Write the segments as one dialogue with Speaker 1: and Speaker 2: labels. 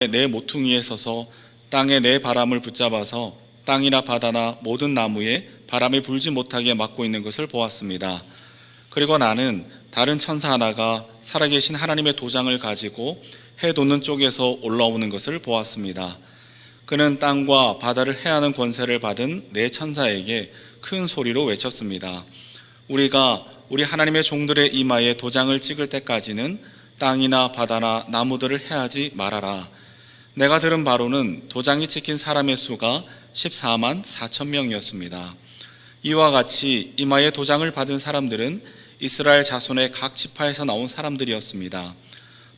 Speaker 1: 내 모퉁이에 서서 땅에 내 바람을 붙잡아서 땅이나 바다나 모든 나무에 바람이 불지 못하게 막고 있는 것을 보았습니다. 그리고 나는 다른 천사 하나가 살아계신 하나님의 도장을 가지고 해 돋는 쪽에서 올라오는 것을 보았습니다. 그는 땅과 바다를 해하는 권세를 받은 네 천사에게 큰 소리로 외쳤습니다. 우리가 우리 하나님의 종들의 이마에 도장을 찍을 때까지는 땅이나 바다나 나무들을 해하지 말아라. 내가 들은 바로는 도장이 찍힌 사람의 수가 14만 4천 명이었습니다. 이와 같이 이마에 도장을 받은 사람들은 이스라엘 자손의 각 지파에서 나온 사람들이었습니다.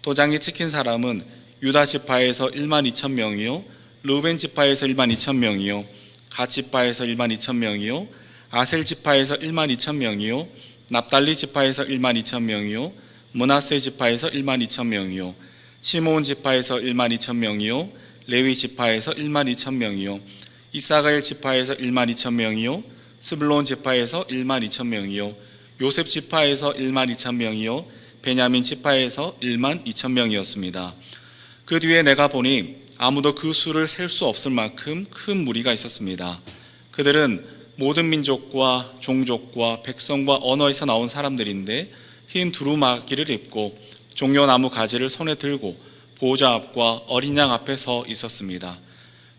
Speaker 1: 도장이 찍힌 사람은 유다 지파에서 1만 2천 명이요, 르우벤 지파에서 1만 2천 명이요, 갓 지파에서 1만 2천 명이요, 아셀 지파에서 1만 2천 명이요, 납달리 지파에서 1만 2천 명이요, 므낫세 지파에서 1만 2천 명이요, 시므온 지파에서 1만 2천 명이요, 레위 지파에서 1만 2천 명이요, 이사가엘 지파에서 1만 2천 명이요, 스불론 지파에서 1만 2천 명이요, 요셉 지파에서 1만 2천 명이요, 베냐민 지파에서 1만 2천 명이었습니다. 그 뒤에 내가 보니 아무도 그 수를 셀 수 없을 만큼 큰 무리가 있었습니다. 그들은 모든 민족과 종족과 백성과 언어에서 나온 사람들인데 흰 두루마기를 입고 종려나무 가지를 손에 들고 보호자 앞과 어린 양 앞에 서 있었습니다.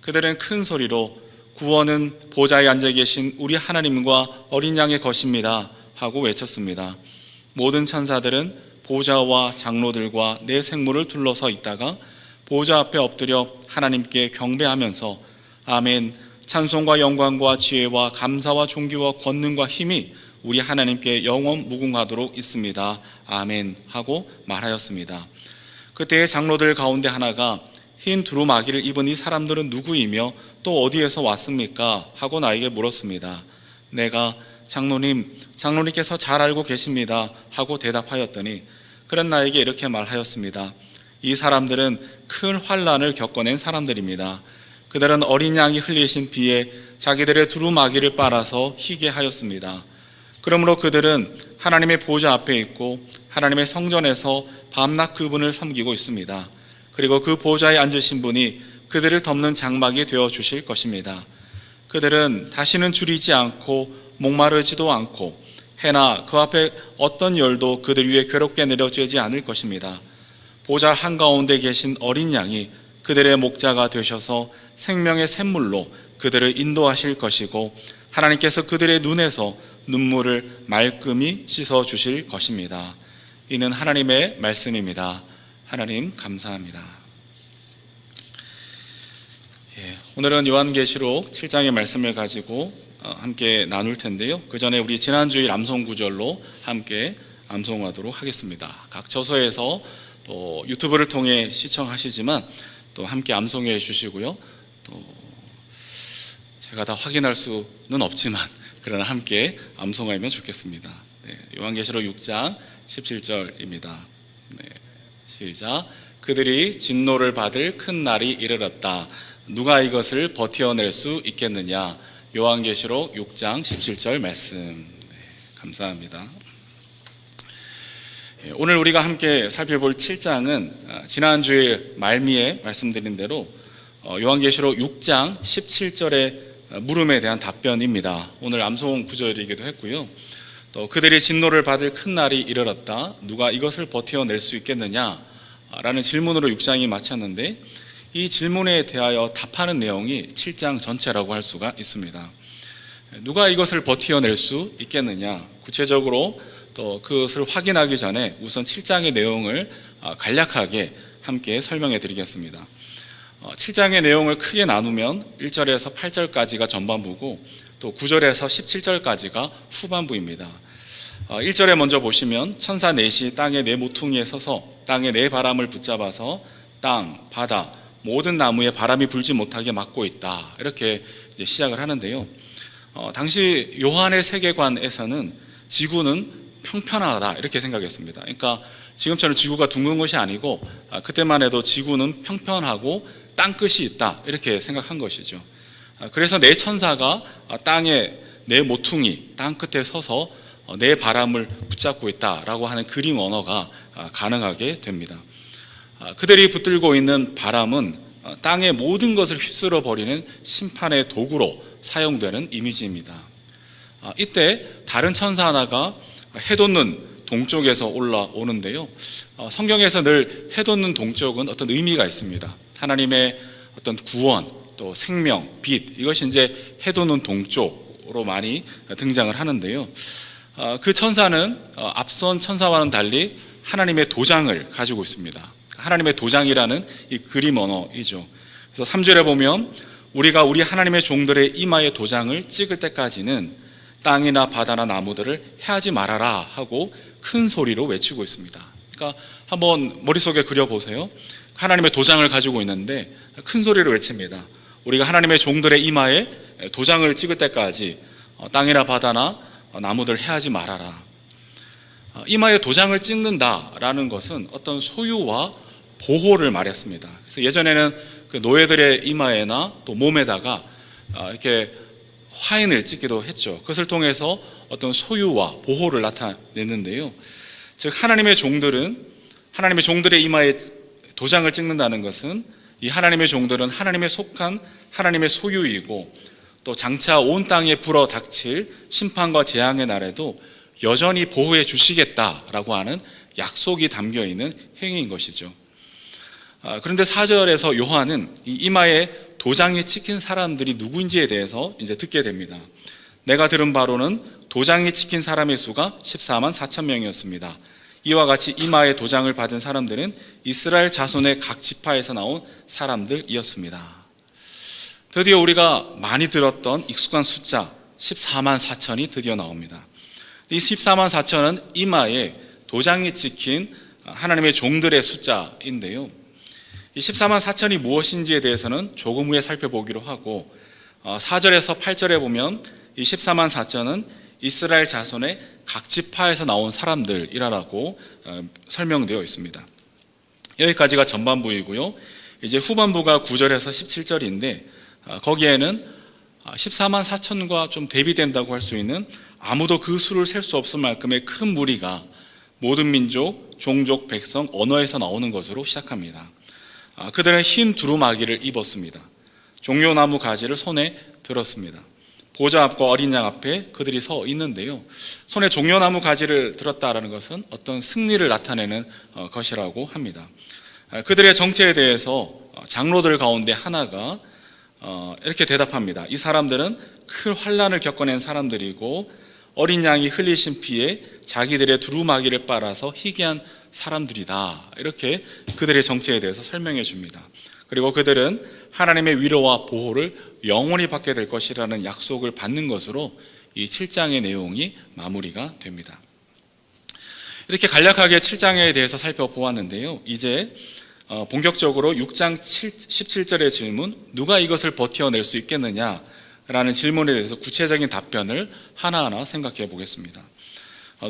Speaker 1: 그들은 큰 소리로 구원은 보좌에 앉아 계신 우리 하나님과 어린 양의 것입니다 하고 외쳤습니다. 모든 천사들은 보좌와 장로들과 네 생물을 둘러서 있다가 보좌 앞에 엎드려 하나님께 경배하면서 아멘, 찬송과 영광과 지혜와 감사와 존귀와 권능과 힘이 우리 하나님께 영원 무궁하도록 있습니다. 아멘 하고 말하였습니다. 그때의 장로들 가운데 하나가 흰 두루마기를 입은 이 사람들은 누구이며 또 어디에서 왔습니까? 하고 나에게 물었습니다. 내가 장로님께서 잘 알고 계십니다 하고 대답하였더니 그런 나에게 이렇게 말하였습니다. 이 사람들은 큰 환난을 겪어낸 사람들입니다. 그들은 어린 양이 흘리신 비에 자기들의 두루마기를 빨아서 희게 하였습니다. 그러므로 그들은 하나님의 보좌 앞에 있고 하나님의 성전에서 밤낮 그분을 섬기고 있습니다. 그리고 그 보좌에 앉으신 분이 그들을 덮는 장막이 되어 주실 것입니다. 그들은 다시는 줄이지 않고 목마르지도 않고 해나 그 앞에 어떤 열도 그들 위에 괴롭게 내려쬐지 않을 것입니다. 보좌 한가운데 계신 어린 양이 그들의 목자가 되셔서 생명의 샘물로 그들을 인도하실 것이고 하나님께서 그들의 눈에서 눈물을 말끔히 씻어 주실 것입니다. 이는 하나님의 말씀입니다. 하나님 감사합니다. 오늘은 요한계시록 7장의 말씀을 가지고 함께 나눌 텐데요. 그 전에 우리 지난주일 암송 구절로 함께 암송하도록 하겠습니다. 각 저서에서 또 유튜브를 통해 시청하시지만 또 함께 암송해 주시고요. 또 제가 다 확인할 수는 없지만 그러나 함께 암송하면 좋겠습니다. 요한계시록 6장 17절입니다. 시작. 그들이 진노를 받을 큰 날이 이르렀다. 누가 이것을 버텨낼 수 있겠느냐. 요한계시록 6장 17절 말씀. 감사합니다. 오늘 우리가 함께 살펴볼 7장은 지난주에 말미에 말씀드린 대로 요한계시록 6장 17절의 물음에 대한 답변입니다. 오늘 암송 구절이기도 했고요. 또 그들이 진노를 받을 큰 날이 이르렀다. 누가 이것을 버텨낼 수 있겠느냐? 라는 질문으로 6장이 마쳤는데 이 질문에 대하여 답하는 내용이 7장 전체라고 할 수가 있습니다. 누가 이것을 버텨낼 수 있겠느냐? 구체적으로 또 그것을 확인하기 전에 우선 7장의 내용을 간략하게 함께 설명해 드리겠습니다. 7장의 내용을 크게 나누면 1절에서 8절까지가 전반부고 또 9절에서 17절까지가 후반부입니다. 1절에 먼저 보시면 천사 넷이 땅의 네 모퉁이에 서서 땅의 네 바람을 붙잡아서 땅, 바다, 모든 나무에 바람이 불지 못하게 막고 있다. 이렇게 이제 시작을 하는데요. 당시 요한의 세계관에서는 지구는 평평하다 이렇게 생각했습니다. 그러니까 지금처럼 지구가 둥근 것이 아니고 그때만 해도 지구는 평평하고 땅끝이 있다 이렇게 생각한 것이죠. 그래서 네 천사가 땅의 네 모퉁이 땅끝에 서서 네 바람을 붙잡고 있다라고 하는 그림 언어가 가능하게 됩니다. 그들이 붙들고 있는 바람은 땅의 모든 것을 휩쓸어 버리는 심판의 도구로 사용되는 이미지입니다. 이때 다른 천사 하나가 해돋는 동쪽에서 올라오는데요. 성경에서 늘 해돋는 동쪽은 어떤 의미가 있습니다. 하나님의 어떤 구원, 또 생명, 빛, 이것이 이제 해돋는 동쪽으로 많이 등장을 하는데요. 그 천사는 앞선 천사와는 달리 하나님의 도장을 가지고 있습니다. 하나님의 도장이라는 이 그림 언어이죠. 그래서 3절에 보면 우리가 우리 하나님의 종들의 이마에 도장을 찍을 때까지는 땅이나 바다나 나무들을 해하지 말아라 하고 큰 소리로 외치고 있습니다. 그러니까 한번 머릿속에 그려보세요. 하나님의 도장을 가지고 있는데 큰 소리로 외칩니다. 우리가 하나님의 종들의 이마에 도장을 찍을 때까지 땅이나 바다나 나무들 해하지 말아라. 이마에 도장을 찍는다라는 것은 어떤 소유와 보호를 말했습니다. 그래서 예전에는 그 노예들의 이마에나 또 몸에다가 이렇게 화인을 찍기도 했죠. 그것을 통해서 어떤 소유와 보호를 나타냈는데요. 즉 하나님의 종들의 이마에 도장을 찍는다는 것은 이 하나님의 종들은 하나님의 속한 하나님의 소유이고 또 장차 온 땅에 불어 닥칠 심판과 재앙의 날에도 여전히 보호해 주시겠다라고 하는 약속이 담겨 있는 행위인 것이죠. 그런데 4절에서 요한은 이 이마에 도장이 찍힌 사람들이 누구인지에 대해서 이제 듣게 됩니다. 내가 들은 바로는 도장이 찍힌 사람의 수가 14만 4천 명이었습니다. 이와 같이 이마에 도장을 받은 사람들은 이스라엘 자손의 각 지파에서 나온 사람들이었습니다. 드디어 우리가 많이 들었던 익숙한 숫자 14만 4천이 드디어 나옵니다. 이 14만 4천은 이마에 도장이 찍힌 하나님의 종들의 숫자인데요. 이 14만 4천이 무엇인지에 대해서는 조금 후에 살펴보기로 하고 4절에서 8절에 보면 이 14만 4천은 이스라엘 자손의 각 지파에서 나온 사람들이라고 설명되어 있습니다. 여기까지가 전반부이고요. 이제 후반부가 9절에서 17절인데 거기에는 14만 4천과 좀 대비된다고 할 수 있는 아무도 그 수를 셀 수 없을 만큼의 큰 무리가 모든 민족, 종족, 백성, 언어에서 나오는 것으로 시작합니다. 그들은 흰 두루마기를 입었습니다. 종려나무 가지를 손에 들었습니다. 보좌 앞과 어린 양 앞에 그들이 서 있는데요. 손에 종려나무 가지를 들었다라는 것은 어떤 승리를 나타내는 것이라고 합니다. 그들의 정체에 대해서 장로들 가운데 하나가 이렇게 대답합니다. 이 사람들은 큰 환난을 겪어낸 사람들이고 어린 양이 흘리신 피에 자기들의 두루마기를 빨아서 희귀한 사람들이다. 이렇게 그들의 정체에 대해서 설명해 줍니다. 그리고 그들은 하나님의 위로와 보호를 영원히 받게 될 것이라는 약속을 받는 것으로 이 7장의 내용이 마무리가 됩니다. 이렇게 간략하게 7장에 대해서 살펴보았는데요. 이제 본격적으로 6장 17절의 질문, 누가 이것을 버텨낼 수 있겠느냐라는 질문에 대해서 구체적인 답변을 하나하나 생각해 보겠습니다.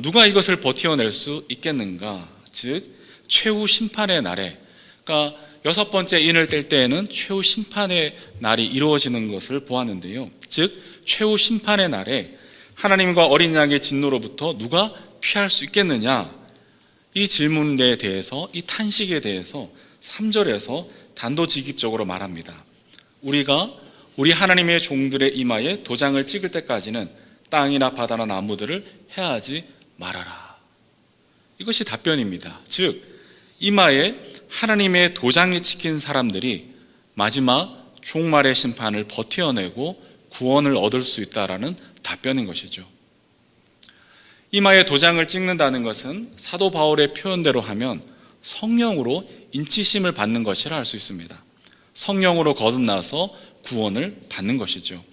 Speaker 1: 누가 이것을 버텨낼 수 있겠는가? 즉 최후 심판의 날에, 그러니까 6번째 인을 뗄 때에는 최후 심판의 날이 이루어지는 것을 보았는데요. 즉 최후 심판의 날에 하나님과 어린 양의 진노로부터 누가 피할 수 있겠느냐? 이 질문에 대해서, 이 탄식에 대해서 3절에서 단도직입적으로 말합니다. 우리가 우리 하나님의 종들의 이마에 도장을 찍을 때까지는 땅이나 바다나 나무들을 해하지 말아라. 이것이 답변입니다. 즉 이마에 하나님의 도장이 찍힌 사람들이 마지막 종말의 심판을 버텨내고 구원을 얻을 수 있다라는 답변인 것이죠. 이마에 도장을 찍는다는 것은 사도 바울의 표현대로 하면 성령으로 인치심을 받는 것이라 할 수 있습니다. 성령으로 거듭나서 구원을 받는 것이죠.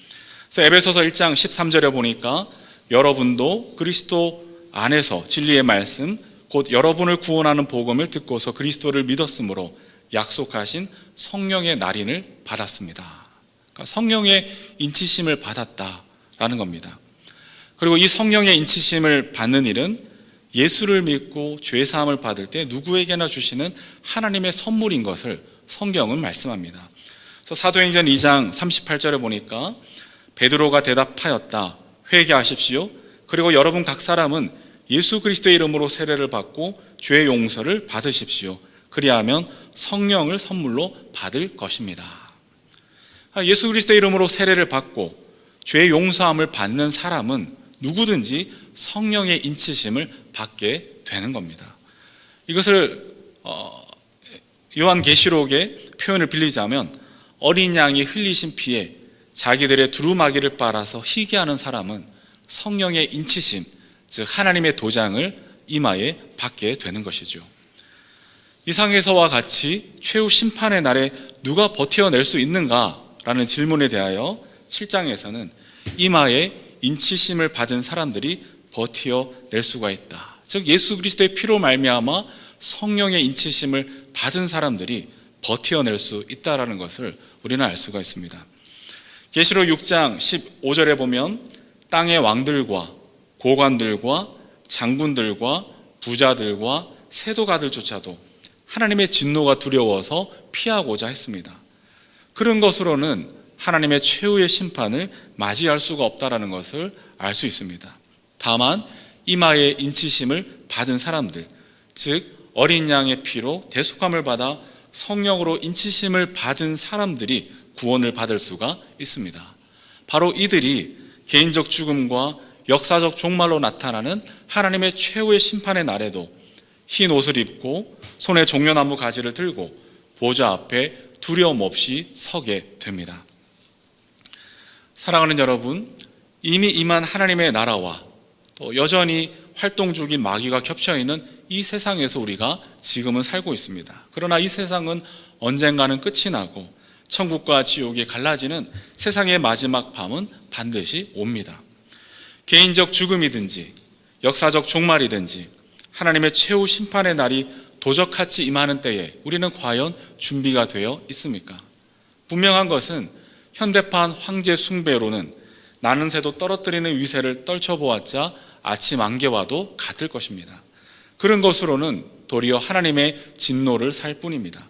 Speaker 1: 그래서 에베소서 1장 13절에 보니까 여러분도 그리스도 안에서 진리의 말씀 곧 여러분을 구원하는 복음을 듣고서 그리스도를 믿었으므로 약속하신 성령의 날인을 받았습니다. 그러니까 성령의 인치심을 받았다라는 겁니다. 그리고 이 성령의 인치심을 받는 일은 예수를 믿고 죄사함을 받을 때 누구에게나 주시는 하나님의 선물인 것을 성경은 말씀합니다. 그래서 사도행전 2장 38절에 보니까 베드로가 대답하였다. 회개하십시오. 그리고 여러분 각 사람은 예수 그리스도의 이름으로 세례를 받고 죄의 용서를 받으십시오. 그리하면 성령을 선물로 받을 것입니다. 예수 그리스도의 이름으로 세례를 받고 죄의 용서함을 받는 사람은 누구든지 성령의 인치심을 받게 되는 겁니다. 이것을 요한계시록의 표현을 빌리자면 어린 양이 흘리신 피에 자기들의 두루마기를 빨아서 희게 하는 사람은 성령의 인치심, 즉 하나님의 도장을 이마에 받게 되는 것이죠. 이상에서와 같이 최후 심판의 날에 누가 버텨낼 수 있는가라는 질문에 대하여 7장에서는 이마에 인치심을 받은 사람들이 버텨낼 수가 있다. 즉 예수 그리스도의 피로 말미암아 성령의 인치심을 받은 사람들이 버텨낼 수 있다라는 것을 우리는 알 수가 있습니다. 계시록 6장 15절에 보면 땅의 왕들과 고관들과 장군들과 부자들과 세도가들조차도 하나님의 진노가 두려워서 피하고자 했습니다. 그런 것으로는 하나님의 최후의 심판을 맞이할 수가 없다라는 것을 알 수 있습니다. 다만 이마에 인치심을 받은 사람들, 즉 어린 양의 피로 대속함을 받아 성령으로 인치심을 받은 사람들이 구원을 받을 수가 있습니다. 바로 이들이 개인적 죽음과 역사적 종말로 나타나는 하나님의 최후의 심판의 날에도 흰 옷을 입고 손에 종려나무 가지를 들고 보좌 앞에 두려움 없이 서게 됩니다. 사랑하는 여러분, 이미 임한 하나님의 나라와 또 여전히 활동 중인 마귀가 겹쳐있는 이 세상에서 우리가 지금은 살고 있습니다. 그러나 이 세상은 언젠가는 끝이 나고 천국과 지옥이 갈라지는 세상의 마지막 밤은 반드시 옵니다. 개인적 죽음이든지 역사적 종말이든지 하나님의 최후 심판의 날이 도적같이 임하는 때에 우리는 과연 준비가 되어 있습니까? 분명한 것은 현대판 황제 숭배로는 나는 새도 떨어뜨리는 위세를 떨쳐보았자 아침 안개와도 같을 것입니다. 그런 것으로는 도리어 하나님의 진노를 살 뿐입니다.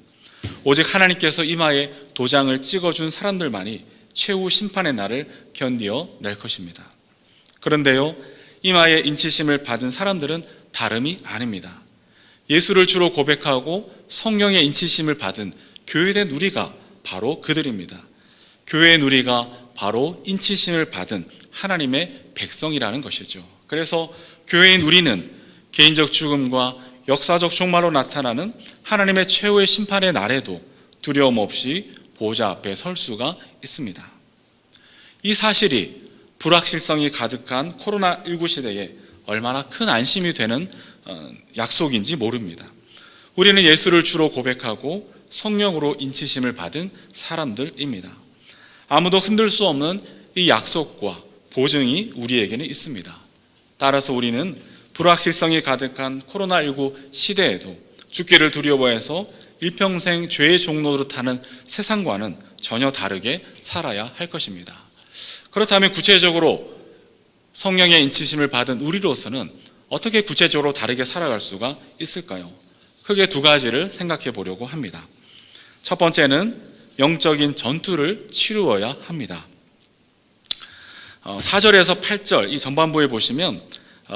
Speaker 1: 오직 하나님께서 이마에 도장을 찍어준 사람들만이 최후 심판의 날을 견디어낼 것입니다. 그런데요, 이마에 인치심을 받은 사람들은 다름이 아닙니다. 예수를 주로 고백하고 성령의 인치심을 받은 교회의 누리가 바로 그들입니다. 교회의 누리가 바로 인치심을 받은 하나님의 백성이라는 것이죠. 그래서 교회의 누리는 개인적 죽음과 역사적 종말로 나타나는 하나님의 최후의 심판의 날에도 두려움 없이 보좌 앞에 설 수가 있습니다. 이 사실이 불확실성이 가득한 코로나19 시대에 얼마나 큰 안심이 되는 약속인지 모릅니다. 우리는 예수를 주로 고백하고 성령으로 인치심을 받은 사람들입니다. 아무도 흔들 수 없는 이 약속과 보증이 우리에게는 있습니다. 따라서 우리는 불확실성이 가득한 코로나19 시대에도 죽기를 두려워해서 일평생 죄의 종로로 타는 세상과는 전혀 다르게 살아야 할 것입니다. 그렇다면 구체적으로 성령의 인치심을 받은 우리로서는 어떻게 구체적으로 다르게 살아갈 수가 있을까요? 크게 두 가지를 생각해 보려고 합니다. 첫 번째는 영적인 전투를 치루어야 합니다. 4절에서 8절 이 전반부에 보시면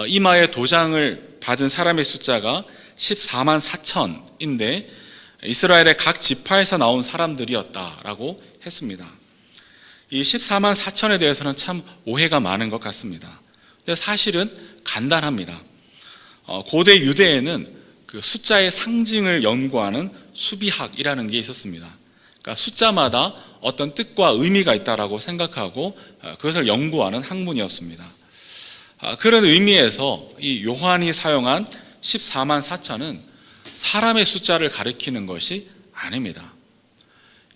Speaker 1: 이마에 도장을 받은 사람의 숫자가 14만 4천인데 이스라엘의 각 지파에서 나온 사람들이었다라고 했습니다. 이 14만 4천에 대해서는 참 오해가 많은 것 같습니다. 근데 사실은 간단합니다. 고대 유대에는 그 숫자의 상징을 연구하는 수비학이라는 게 있었습니다. 그러니까 숫자마다 어떤 뜻과 의미가 있다라고 생각하고 그것을 연구하는 학문이었습니다. 그런 의미에서 이 요한이 사용한 14만 4천은 사람의 숫자를 가리키는 것이 아닙니다.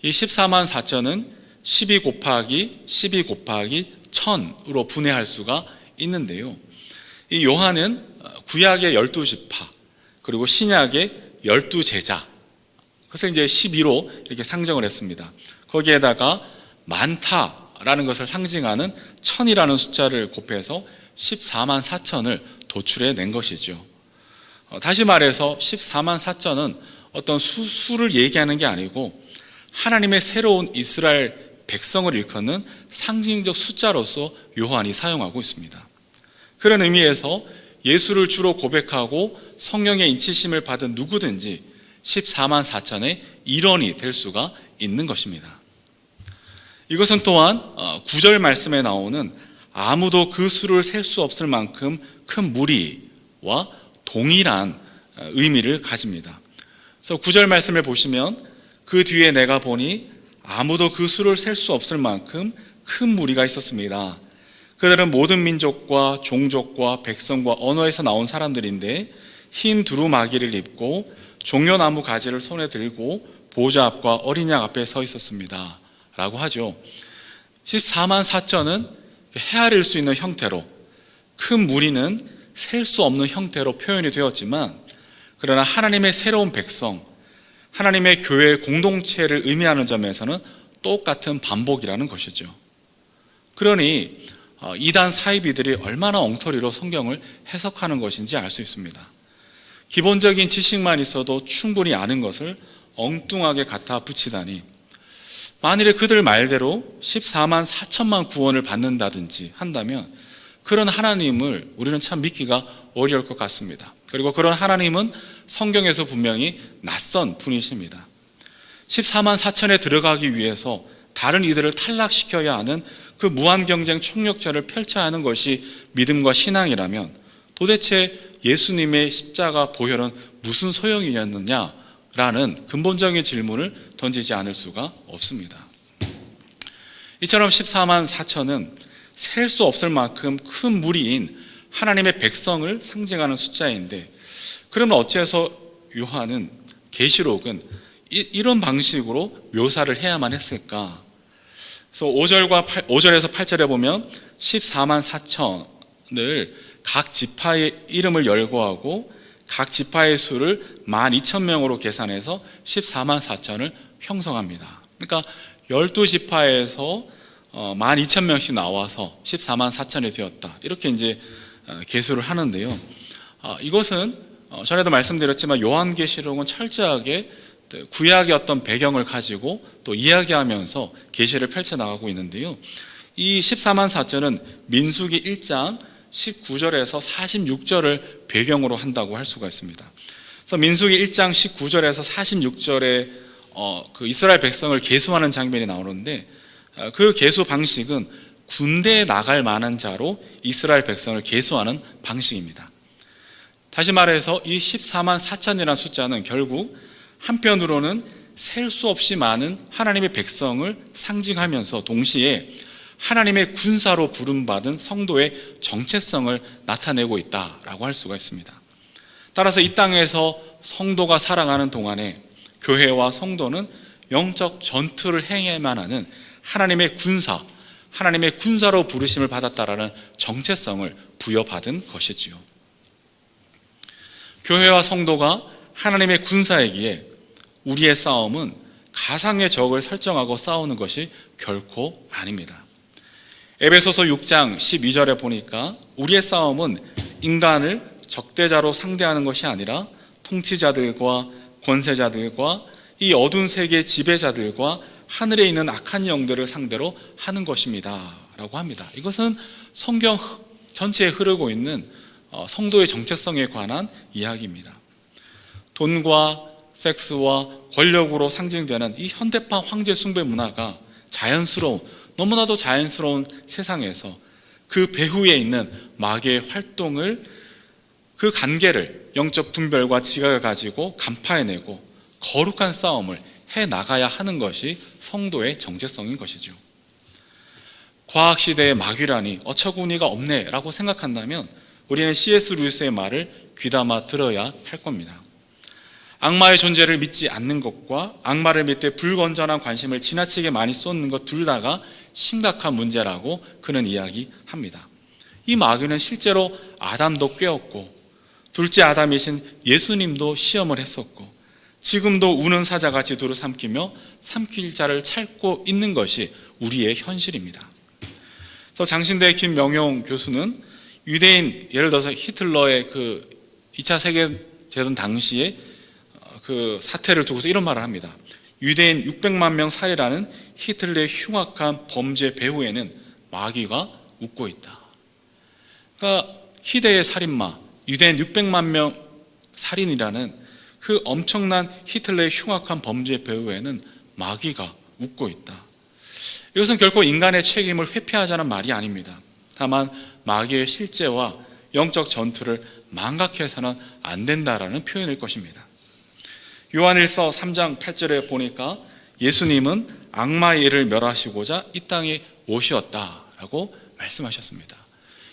Speaker 1: 이 14만 4천은 12 곱하기 12 곱하기 1000으로 분해할 수가 있는데요. 이 요한은 구약의 12지파 그리고 신약의 12제자 그래서 이제 12로 이렇게 상정을 했습니다. 거기에다가 많다라는 것을 상징하는 1000이라는 숫자를 곱해서 14만 4천을 도출해 낸 것이죠. 다시 말해서 14만 4천은 어떤 수를 얘기하는 게 아니고 하나님의 새로운 이스라엘 백성을 일컫는 상징적 숫자로서 요한이 사용하고 있습니다. 그런 의미에서 예수를 주로 고백하고 성령의 인치심을 받은 누구든지 14만 4천의 일원이 될 수가 있는 것입니다. 이것은 또한 9절 말씀에 나오는 아무도 그 수를 셀 수 없을 만큼 큰 무리와 동일한 의미를 가집니다. 그래서 9절 말씀을 보시면 그 뒤에 내가 보니 아무도 그 수를 셀 수 없을 만큼 큰 무리가 있었습니다. 그들은 모든 민족과 종족과 백성과 언어에서 나온 사람들인데 흰 두루마기를 입고 종려나무 가지를 손에 들고 보좌 앞과 어린 양 앞에 서 있었습니다 라고 하죠. 14만 4천은 헤아릴 수 있는 형태로, 큰 무리는 셀 수 없는 형태로 표현이 되었지만, 그러나 하나님의 새로운 백성, 하나님의 교회 공동체를 의미하는 점에서는 똑같은 반복이라는 것이죠. 그러니 이단 사이비들이 얼마나 엉터리로 성경을 해석하는 것인지 알 수 있습니다. 기본적인 지식만 있어도 충분히 아는 것을 엉뚱하게 갖다 붙이다니, 만일에 그들 말대로 14만 4천만 구원을 받는다든지 한다면 그런 하나님을 우리는 참 믿기가 어려울 것 같습니다. 그리고 그런 하나님은 성경에서 분명히 낯선 분이십니다. 14만 4천에 들어가기 위해서 다른 이들을 탈락시켜야 하는 그 무한경쟁 총력전을 펼쳐야 하는 것이 믿음과 신앙이라면 도대체 예수님의 십자가 보혈은 무슨 소용이었느냐라는 근본적인 질문을 던지지 않을 수가 없습니다. 이처럼 14만 4천은 셀 수 없을 만큼 큰 무리인 하나님의 백성을 상징하는 숫자인데, 그러면 어째서 요한은, 계시록은 이런 방식으로 묘사를 해야만 했을까? 그래서 5절에서 8절에 보면 14만 4천을 각 지파의 이름을 열거하고 각 지파의 수를 12,000명으로 계산해서 14만 4천을 형성합니다. 그러니까 12지파에서 12,000명씩 나와서 14만 4천이 되었다, 이렇게 이제 계수를 하는데요. 이것은 전에도 말씀드렸지만 요한계시록은 철저하게 구약의 어떤 배경을 가지고 또 이야기하면서 계시를 펼쳐나가고 있는데요. 이 14만 4천은 민수기 1장 19절에서 46절을 배경으로 한다고 할 수가 있습니다. 그래서 민수기 1장 19절에서 46절에 그 이스라엘 백성을 계수하는 장면이 나오는데, 그 계수 방식은 군대에 나갈 만한 자로 이스라엘 백성을 계수하는 방식입니다. 다시 말해서 이 14만 4천이라는 숫자는 결국 한편으로는 셀 수 없이 많은 하나님의 백성을 상징하면서 동시에 하나님의 군사로 부름받은 성도의 정체성을 나타내고 있다라고 할 수가 있습니다. 따라서 이 땅에서 성도가 살아가는 동안에 교회와 성도는 영적 전투를 행해야만 하는 하나님의 군사, 하나님의 군사로 부르심을 받았다라는 정체성을 부여받은 것이지요. 교회와 성도가 하나님의 군사이기에 우리의 싸움은 가상의 적을 설정하고 싸우는 것이 결코 아닙니다. 에베소서 6장 12절에 보니까 우리의 싸움은 인간을 적대자로 상대하는 것이 아니라 통치자들과 권세자들과 이 어두운 세계의 지배자들과 하늘에 있는 악한 영들을 상대로 하는 것입니다 라고 합니다. 이것은 성경 전체에 흐르고 있는 성도의 정체성에 관한 이야기입니다. 돈과 섹스와 권력으로 상징되는 이 현대판 황제 숭배 문화가 너무나도 자연스러운 세상에서 그 배후에 있는 마귀의 활동을, 그 관계를 영적 분별과 지각을 가지고 간파해내고 거룩한 싸움을 해나가야 하는 것이 성도의 정체성인 것이죠. 과학시대의 마귀라니 어처구니가 없네 라고 생각한다면 우리는 C.S. 루이스의 말을 귀담아 들어야 할 겁니다. 악마의 존재를 믿지 않는 것과 악마를 믿되 불건전한 관심을 지나치게 많이 쏟는 것 둘 다가 심각한 문제라고 그는 이야기합니다. 이 마귀는 실제로 아담도 꿰었고 둘째 아담이신 예수님도 시험을 했었고 지금도 우는 사자같이 두루 삼키며 삼킬 자를 찾고 있는 것이 우리의 현실입니다. 그래서 장신대 김명용 교수는 유대인, 예를 들어서 히틀러의 그 2차 세계대전 당시에 그 사태를 두고서 이런 말을 합니다. 유대인 600만 명 살해라는 히틀러의 흉악한 범죄 배후에는 마귀가 웃고 있다. 그러니까 희대의 살인마, 유대인 600만 명 살인이라는 그 엄청난 히틀러의 흉악한 범죄 배후에는 마귀가 웃고 있다. 이것은 결코 인간의 책임을 회피하자는 말이 아닙니다. 다만 마귀의 실제와 영적 전투를 망각해서는 안 된다라는 표현일 것입니다. 요한일서 3장 8절에 보니까 예수님은 악마의 일을 멸하시고자 이 땅에 오셨다라고 말씀하셨습니다.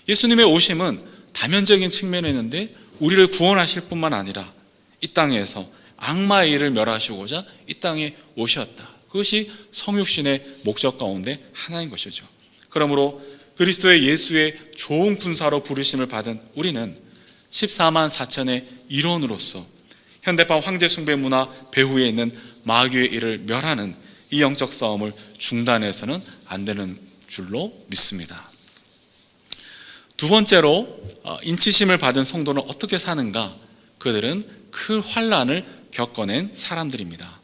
Speaker 1: 예수님의 오심은 다면적인 측면에 있는데 우리를 구원하실 뿐만 아니라 이 땅에서 악마의 일을 멸하시고자 이 땅에 오셨다. 그것이 성육신의 목적 가운데 하나인 것이죠. 그러므로 그리스도의 예수의 좋은 군사로 부르심을 받은 우리는 14만 4천의 일원으로서 현대판 황제 숭배 문화 배후에 있는 마귀의 일을 멸하는 이 영적 싸움을 중단해서는 안 되는 줄로 믿습니다. 두 번째로 인치심을 받은 성도는 어떻게 사는가? 그들은 큰 환난을 겪어낸 사람들입니다.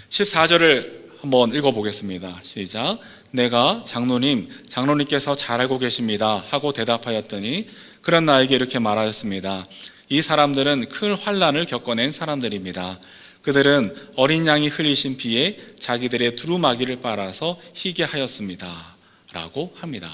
Speaker 1: 14절을 한번 읽어보겠습니다. 시작. 내가 장로님께서 잘 알고 계십니다 하고 대답하였더니 그런 나에게 이렇게 말하였습니다. 이 사람들은 큰 환난을 겪어낸 사람들입니다. 그들은 어린 양이 흘리신 피에 자기들의 두루마기를 빨아서 희게 하였습니다 라고 합니다.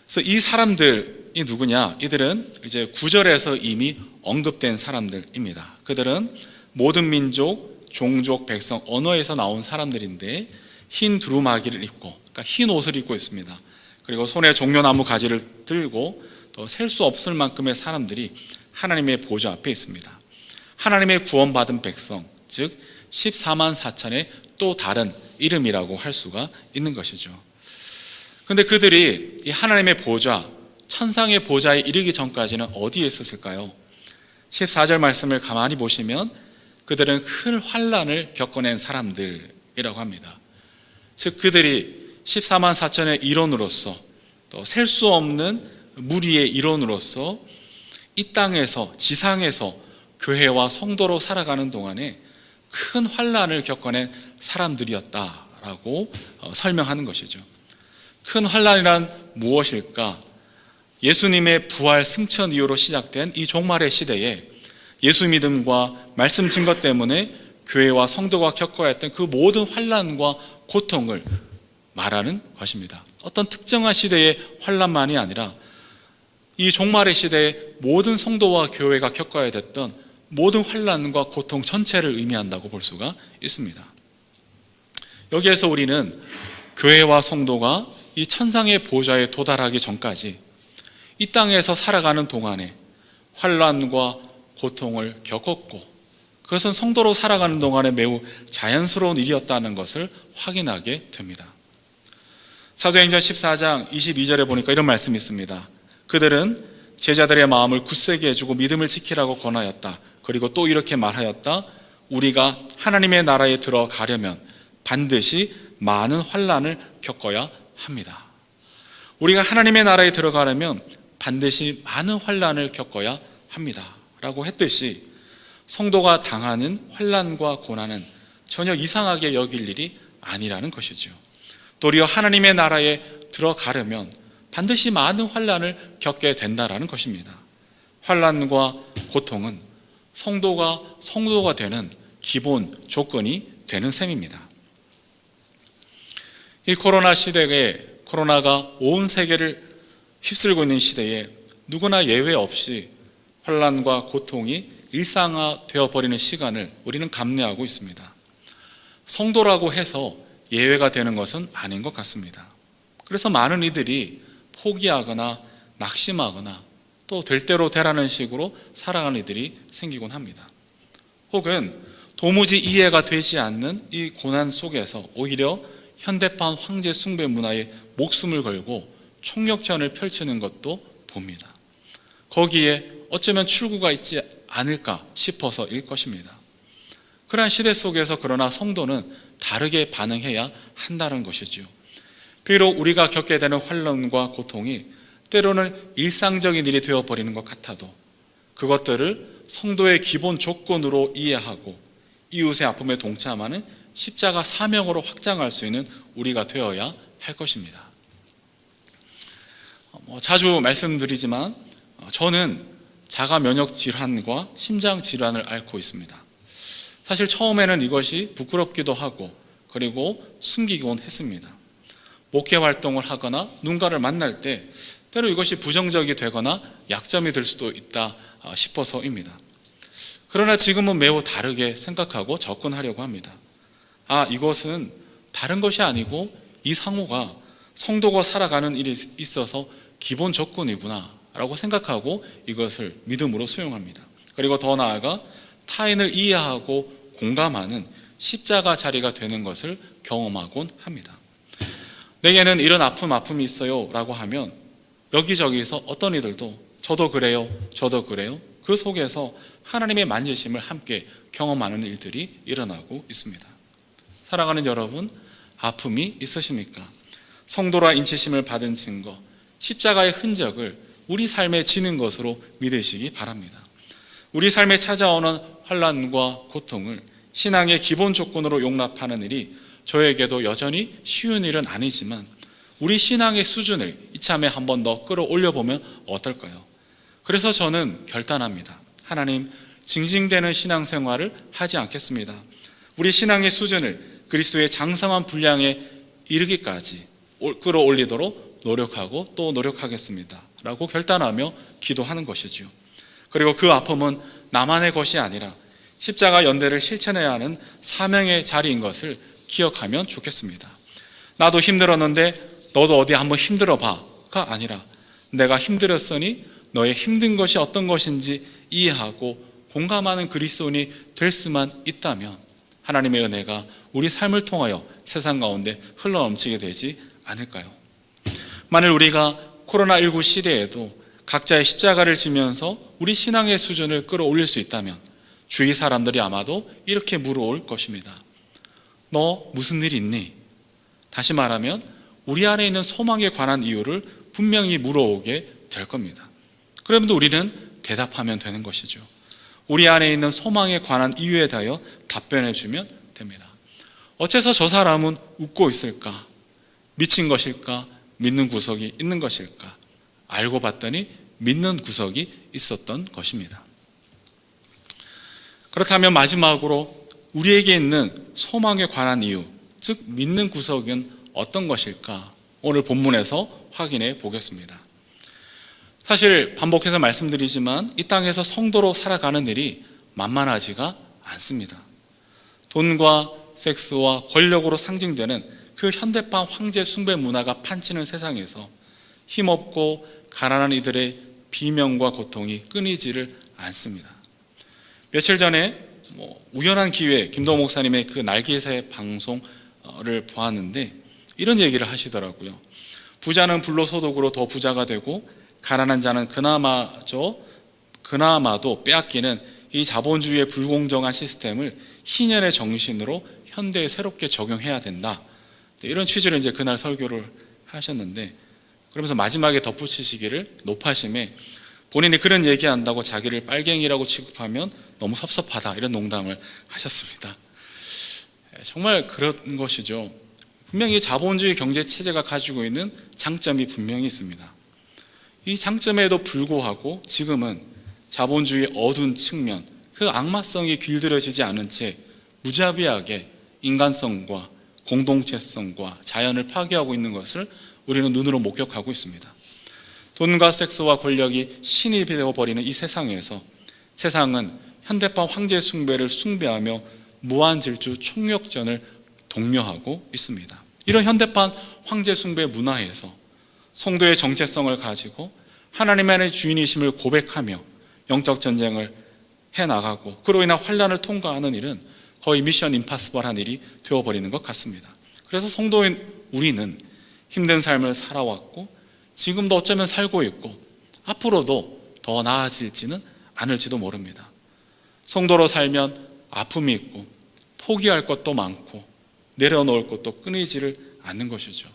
Speaker 1: 그래서 이 사람들이 누구냐? 이들은 이제 9절에서 이미 언급된 사람들입니다. 그들은 모든 민족, 종족, 백성, 언어에서 나온 사람들인데 흰 두루마기를 입고, 그러니까 흰 옷을 입고 있습니다. 그리고 손에 종려나무 가지를 들고 또 셀 수 없을 만큼의 사람들이 하나님의 보좌 앞에 있습니다. 하나님의 구원받은 백성, 즉 14만 4천의 또 다른 이름이라고 할 수가 있는 것이죠. 그런데 그들이 이 하나님의 보좌, 천상의 보좌에 이르기 전까지는 어디에 있었을까요? 14절 말씀을 가만히 보시면 그들은 큰 환난을 겪어낸 사람들이라고 합니다. 즉 그들이 14만 4천의 일원으로서 또 셀 수 없는 무리의 일원으로서 이 땅에서 지상에서 교회와 성도로 살아가는 동안에 큰 환난을 겪어낸 사람들이었다라고 설명하는 것이죠. 큰 환난이란 무엇일까? 예수님의 부활 승천 이후로 시작된 이 종말의 시대에 예수 믿음과 말씀 증거 때문에 교회와 성도가 겪어야 했던 그 모든 환난과 고통을 말하는 것입니다. 어떤 특정한 시대의 환난만이 아니라 이 종말의 시대에 모든 성도와 교회가 겪어야 됐던 모든 환난과 고통 전체를 의미한다고 볼 수가 있습니다. 여기에서 우리는 교회와 성도가 이 천상의 보좌에 도달하기 전까지 이 땅에서 살아가는 동안에 환난과 고통을 겪었고 그것은 성도로 살아가는 동안에 매우 자연스러운 일이었다는 것을 확인하게 됩니다. 사도행전 14장 22절에 보니까 이런 말씀이 있습니다. 그들은 제자들의 마음을 굳세게 해주고 믿음을 지키라고 권하였다. 그리고 또 이렇게 말하였다. 우리가 하나님의 나라에 들어가려면 반드시 많은 환난을 겪어야 합니다. 우리가 하나님의 나라에 들어가려면 반드시 많은 환난을 겪어야 합니다 라고 했듯이 성도가 당하는 환난과 고난은 전혀 이상하게 여길 일이 아니라는 것이죠. 도리어 하나님의 나라에 들어가려면 반드시 많은 환난을 겪게 된다라는 것입니다. 환난과 고통은 성도가 되는 기본 조건이 되는 셈입니다. 이 코로나 시대에 코로나가 온 세계를 휩쓸고 있는 시대에 누구나 예외 없이 환난과 고통이 일상화되어 버리는 시간을 우리는 감내하고 있습니다. 성도라고 해서 예외가 되는 것은 아닌 것 같습니다. 그래서 많은 이들이 포기하거나 낙심하거나 또 될 대로 되라는 식으로 살아가는 이들이 생기곤 합니다. 혹은 도무지 이해가 되지 않는 이 고난 속에서 오히려 현대판 황제 숭배 문화에 목숨을 걸고 총력전을 펼치는 것도 봅니다. 거기에 어쩌면 출구가 있지 않을까 싶어서일 것입니다. 그러한 시대 속에서 그러나 성도는 다르게 반응해야 한다는 것이죠. 비록 우리가 겪게 되는 환난과 고통이 때로는 일상적인 일이 되어버리는 것 같아도 그것들을 성도의 기본 조건으로 이해하고 이웃의 아픔에 동참하는 십자가 사명으로 확장할 수 있는 우리가 되어야 할 것입니다. 자주 말씀드리지만 저는 자가 면역 질환과 심장 질환을 앓고 있습니다. 사실 처음에는 이것이 부끄럽기도 하고 그리고 숨기곤 했습니다. 목회 활동을 하거나 누군가를 만날 때 때로 이것이 부정적이 되거나 약점이 될 수도 있다 싶어서입니다. 그러나 지금은 매우 다르게 생각하고 접근하려고 합니다. 이것은 다른 것이 아니고 이 상호가 성도가 살아가는 일에 있어서 기본 조건이구나 라고 생각하고 이것을 믿음으로 수용합니다. 그리고 더 나아가 타인을 이해하고 공감하는 십자가 자리가 되는 것을 경험하곤 합니다. 내게는 이런 아픔이 있어요 라고 하면 여기저기서 어떤 이들도 저도 그래요 그 속에서 하나님의 만지심을 함께 경험하는 일들이 일어나고 있습니다. 사랑하는 여러분, 아픔이 있으십니까? 성도라 인치심을 받은 증거, 십자가의 흔적을 우리 삶에 지는 것으로 믿으시기 바랍니다. 우리 삶에 찾아오는 환난과 고통을 신앙의 기본 조건으로 용납하는 일이 저에게도 여전히 쉬운 일은 아니지만 우리 신앙의 수준을 이참에 한 번 더 끌어올려보면 어떨까요? 그래서 저는 결단합니다. 하나님, 징징대는 신앙생활을 하지 않겠습니다. 우리 신앙의 수준을 그리스도의 장성한 분량에 이르기까지 끌어올리도록 노력하고 또 노력하겠습니다 라고 결단하며 기도하는 것이지요. 그리고 그 아픔은 나만의 것이 아니라 십자가 연대를 실천해야 하는 사명의 자리인 것을 기억하면 좋겠습니다. 나도 힘들었는데 너도 어디 한번 힘들어 봐가 아니라 내가 힘들었으니 너의 힘든 것이 어떤 것인지 이해하고 공감하는 그리스도인이 될 수만 있다면 하나님의 은혜가 우리 삶을 통하여 세상 가운데 흘러넘치게 되지 않을까요? 만일 우리가 코로나19 시대에도 각자의 십자가를 지면서 우리 신앙의 수준을 끌어올릴 수 있다면 주위 사람들이 아마도 이렇게 물어올 것입니다. 너 무슨 일 있니? 다시 말하면 우리 안에 있는 소망에 관한 이유를 분명히 물어오게 될 겁니다. 그러면 우리는 대답하면 되는 것이죠. 우리 안에 있는 소망에 관한 이유에 대하여 답변해 주면 됩니다. 어째서 저 사람은 웃고 있을까? 미친 것일까? 믿는 구석이 있는 것일까? 알고 봤더니 믿는 구석이 있었던 것입니다. 그렇다면 마지막으로 우리에게 있는 소망에 관한 이유, 즉 믿는 구석은 어떤 것일까? 오늘 본문에서 확인해 보겠습니다. 사실 반복해서 말씀드리지만 이 땅에서 성도로 살아가는 일이 만만하지가 않습니다. 돈과 섹스와 권력으로 상징되는 그 현대판 황제 숭배 문화가 판치는 세상에서 힘없고 가난한 이들의 비명과 고통이 끊이지를 않습니다. 며칠 전에 우연한 기회에 김동호 목사님의 그 날개새 방송을 보았는데 이런 얘기를 하시더라고요. 부자는 불로소득으로 더 부자가 되고 가난한 자는 그나마도 빼앗기는 이 자본주의의 불공정한 시스템을 희년의 정신으로 현대에 새롭게 적용해야 된다. 이런 취지로 이제 그날 설교를 하셨는데 그러면서 마지막에 덧붙이시기를 높아심에 본인이 그런 얘기한다고 자기를 빨갱이라고 취급하면 너무 섭섭하다 이런 농담을 하셨습니다. 정말 그런 것이죠. 분명히 자본주의 경제 체제가 가지고 있는 장점이 분명히 있습니다. 이 장점에도 불구하고 지금은 자본주의의 어두운 측면, 그 악마성이 길들여지지 않은 채 무자비하게 인간성과 공동체성과 자연을 파괴하고 있는 것을 우리는 눈으로 목격하고 있습니다. 돈과 섹스와 권력이 신이 되어버리는 이 세상에서 세상은 현대판 황제 숭배를 숭배하며 무한질주 총력전을 독려하고 있습니다. 이런 현대판 황제 숭배 문화에서 성도의 정체성을 가지고 하나님 안의 주인이심을 고백하며 영적 전쟁을 해나가고 그로 인한 환난을 통과하는 일은 거의 미션 임파서블한 일이 되어버리는 것 같습니다. 그래서 성도인 우리는 힘든 삶을 살아왔고 지금도 어쩌면 살고 있고 앞으로도 더 나아질지는 않을지도 모릅니다. 성도로 살면 아픔이 있고 포기할 것도 많고 내려놓을 것도 끊이지를 않는 것이죠.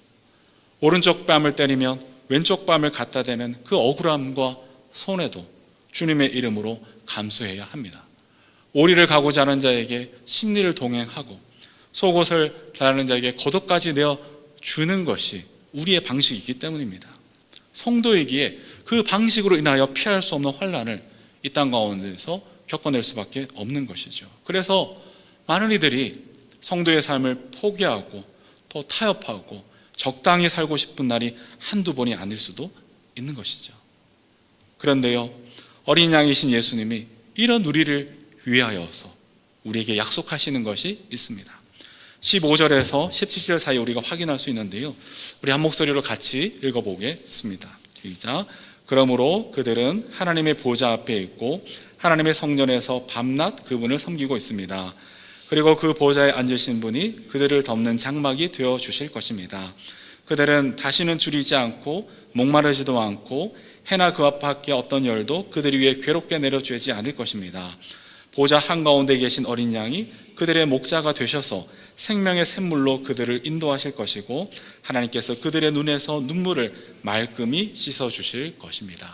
Speaker 1: 오른쪽 뺨을 때리면 왼쪽 뺨을 갖다 대는 그 억울함과 손해도 주님의 이름으로 감수해야 합니다. 오리를 가고자 하는 자에게 심리를 동행하고 속옷을 다하는 자에게 겉옷까지 내어주는 것이 우리의 방식이기 때문입니다. 성도이기에 그 방식으로 인하여 피할 수 없는 환난을 이 땅 가운데서 겪어낼 수밖에 없는 것이죠. 그래서 많은 이들이 성도의 삶을 포기하고 또 타협하고 적당히 살고 싶은 날이 한두 번이 아닐 수도 있는 것이죠. 그런데요, 어린 양이신 예수님이 이런 우리를 위하여서 우리에게 약속하시는 것이 있습니다. 15절에서 17절 사이 우리가 확인할 수 있는데요, 우리 한 목소리로 같이 읽어보겠습니다. 시작. 그러므로 그들은 하나님의 보좌 앞에 있고 하나님의 성전에서 밤낮 그분을 섬기고 있습니다. 그리고 그 보좌에 앉으신 분이 그들을 덮는 장막이 되어 주실 것입니다. 그들은 다시는 줄이지 않고 목마르지도 않고 해나 그 앞밖에 어떤 열도 그들 위에 괴롭게 내려쬐지 않을 것입니다. 보좌 한가운데 계신 어린 양이 그들의 목자가 되셔서 생명의 샘물로 그들을 인도하실 것이고 하나님께서 그들의 눈에서 눈물을 말끔히 씻어주실 것입니다.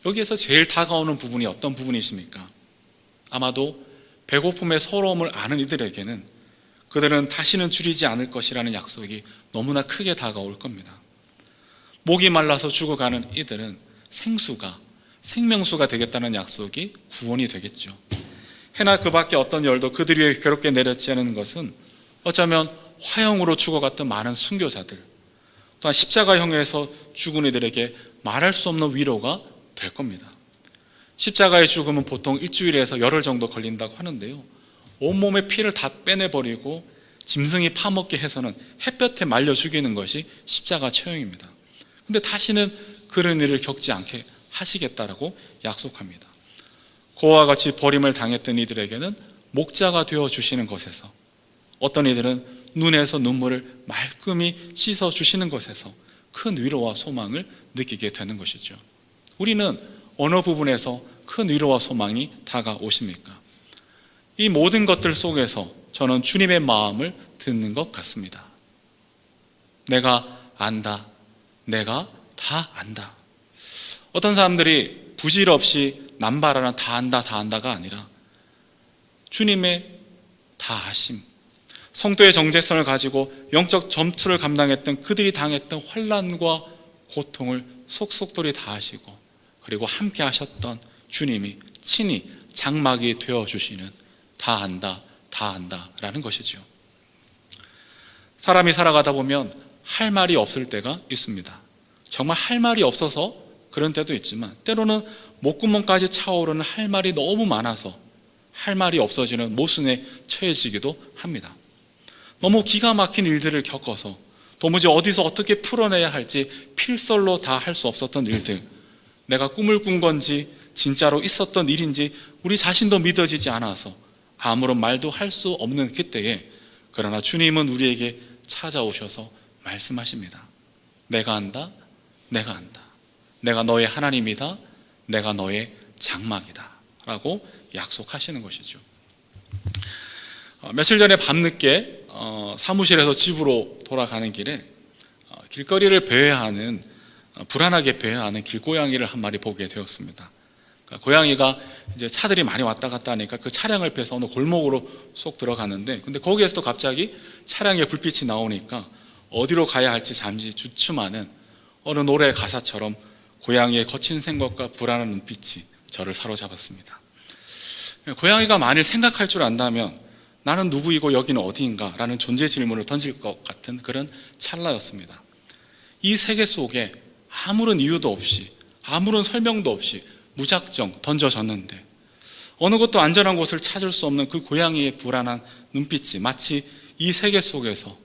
Speaker 1: 여기에서 제일 다가오는 부분이 어떤 부분이십니까? 아마도 배고픔의 서러움을 아는 이들에게는 그들은 다시는 줄이지 않을 것이라는 약속이 너무나 크게 다가올 겁니다. 목이 말라서 죽어가는 이들은 생명수가 되겠다는 약속이 구원이 되겠죠. 해나 그 밖에 어떤 열도 그들 위에 괴롭게 내렸지 않은 것은 어쩌면 화형으로 죽어갔던 많은 순교자들, 또한 십자가형에서 죽은 이들에게 말할 수 없는 위로가 될 겁니다. 십자가의 죽음은 보통 일주일에서 열흘 정도 걸린다고 하는데요, 온몸의 피를 다 빼내버리고 짐승이 파먹게 해서는 햇볕에 말려 죽이는 것이 십자가 처형입니다. 근데 다시는 그런 일을 겪지 않게 하시겠다라고 약속합니다. 그와 같이 버림을 당했던 이들에게는 목자가 되어주시는 것에서, 어떤 이들은 눈에서 눈물을 말끔히 씻어주시는 것에서 큰 위로와 소망을 느끼게 되는 것이죠. 우리는 어느 부분에서 큰 위로와 소망이 다가오십니까? 이 모든 것들 속에서 저는 주님의 마음을 듣는 것 같습니다. 내가 안다. 내가 다 안다. 어떤 사람들이 부질없이 남발하는 다 안다가 아니라 주님의 다 아심, 성도의 정체성을 가지고 영적 전투를 감당했던 그들이 당했던 환난과 고통을 속속들이 다 아시고, 그리고 함께 하셨던 주님이 친히 장막이 되어주시는 다 안다라는 것이죠. 사람이 살아가다 보면 할 말이 없을 때가 있습니다. 정말 할 말이 없어서 그런 때도 있지만, 때로는 목구멍까지 차오르는 할 말이 너무 많아서 할 말이 없어지는 모순에 처해지기도 합니다. 너무 기가 막힌 일들을 겪어서 도무지 어디서 어떻게 풀어내야 할지 필설로 다 할 수 없었던 일들, 내가 꿈을 꾼 건지 진짜로 있었던 일인지 우리 자신도 믿어지지 않아서 아무런 말도 할 수 없는 그때에, 그러나 주님은 우리에게 찾아오셔서 말씀하십니다. 내가 안다. 내가 안다. 내가 너의 하나님이다. 내가 너의 장막이다 라고 약속하시는 것이죠. 며칠 전에 밤늦게 사무실에서 집으로 돌아가는 길에 길거리를 배회하는, 불안하게 배회하는 길고양이를 한 마리 보게 되었습니다. 고양이가 이제 차들이 많이 왔다 갔다 하니까 그 차량을 빼서 어느 골목으로 쏙 들어가는데, 근데 거기에서도 갑자기 차량에 불빛이 나오니까 어디로 가야 할지 잠시 주춤하는 어느 노래 가사처럼 고양이의 거친 생각과 불안한 눈빛이 저를 사로잡았습니다. 고양이가 만일 생각할 줄 안다면 나는 누구이고 여기는 어디인가 라는 존재 질문을 던질 것 같은 그런 찰나였습니다. 이 세계 속에 아무런 이유도 없이, 아무런 설명도 없이 무작정 던져졌는데, 어느 것도 안전한 곳을 찾을 수 없는 그 고양이의 불안한 눈빛이 마치 이 세계 속에서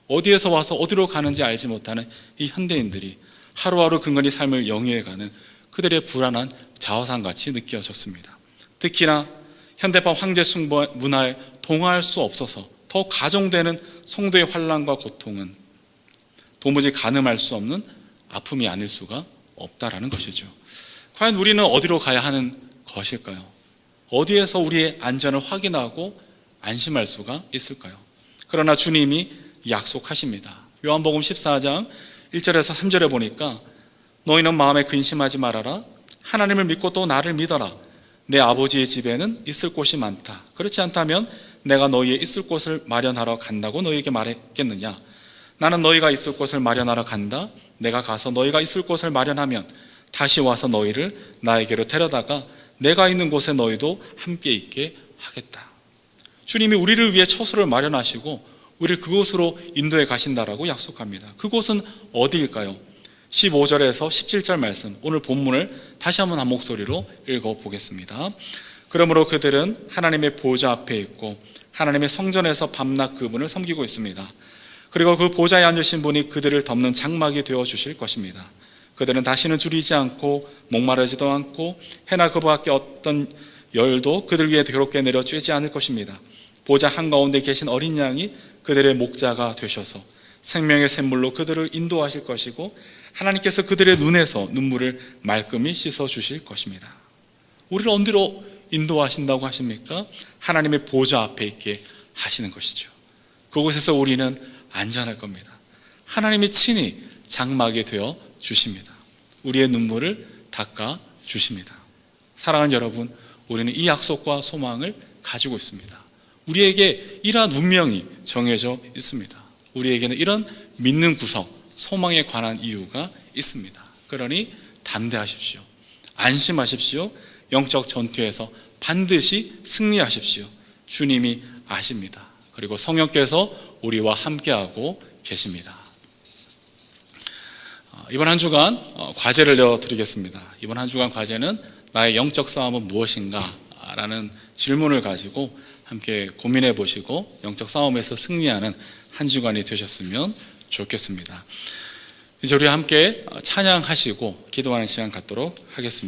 Speaker 1: 어디에서 와서 어디로 가는지 알지 못하는 이 현대인들이 하루하루 근근히 삶을 영위해가는 그들의 불안한 자화상같이 느껴졌습니다. 특히나 현대판 황제 숭배 문화에 동화할 수 없어서 더 가중되는 성도의 환난과 고통은 도무지 가늠할 수 없는 아픔이 아닐 수가 없다라는 것이죠. 과연 우리는 어디로 가야 하는 것일까요? 어디에서 우리의 안전을 확인하고 안심할 수가 있을까요? 그러나 주님이 약속하십니다. 요한복음 14장 1절에서 3절에 보니까 너희는 마음에 근심하지 말아라. 하나님을 믿고 또 나를 믿어라. 내 아버지의 집에는 있을 곳이 많다. 그렇지 않다면 내가 너희의 있을 곳을 마련하러 간다고 너희에게 말했겠느냐? 나는 너희가 있을 곳을 마련하러 간다. 내가 가서 너희가 있을 곳을 마련하면 다시 와서 너희를 나에게로 데려다가 내가 있는 곳에 너희도 함께 있게 하겠다. 주님이 우리를 위해 처소를 마련하시고 우리를 그곳으로 인도해 가신다라고 약속합니다. 그곳은 어디일까요? 15절에서 17절 말씀, 오늘 본문을 다시 한번 한 목소리로 읽어보겠습니다. 그러므로 그들은 하나님의 보좌 앞에 있고 하나님의 성전에서 밤낮 그분을 섬기고 있습니다. 그리고 그 보좌에 앉으신 분이 그들을 덮는 장막이 되어 주실 것입니다. 그들은 다시는 줄이지 않고 목마르지도 않고 해나 그 밖에 어떤 열도 그들 위에 괴롭게 내려 쬐지 않을 것입니다. 보좌 한가운데 계신 어린 양이 그들의 목자가 되셔서 생명의 샘물로 그들을 인도하실 것이고 하나님께서 그들의 눈에서 눈물을 말끔히 씻어 주실 것입니다. 우리를 어디로 인도하신다고 하십니까? 하나님의 보좌 앞에 있게 하시는 것이죠. 그곳에서 우리는 안전할 겁니다. 하나님이 친히 장막이 되어 주십니다. 우리의 눈물을 닦아 주십니다. 사랑하는 여러분, 우리는 이 약속과 소망을 가지고 있습니다. 우리에게 이러한 운명이 정해져 있습니다. 우리에게는 이런 믿는 구석, 소망에 관한 이유가 있습니다. 그러니 담대하십시오. 안심하십시오. 영적 전투에서 반드시 승리하십시오. 주님이 아십니다. 그리고 성령께서 우리와 함께하고 계십니다. 이번 한 주간 과제를 내어드리겠습니다. 이번 한 주간 과제는 나의 영적 싸움은 무엇인가? 라는 질문을 가지고 함께 고민해 보시고 영적 싸움에서 승리하는 한 주간이 되셨으면 좋겠습니다. 이제 우리 함께 찬양하시고 기도하는 시간 갖도록 하겠습니다.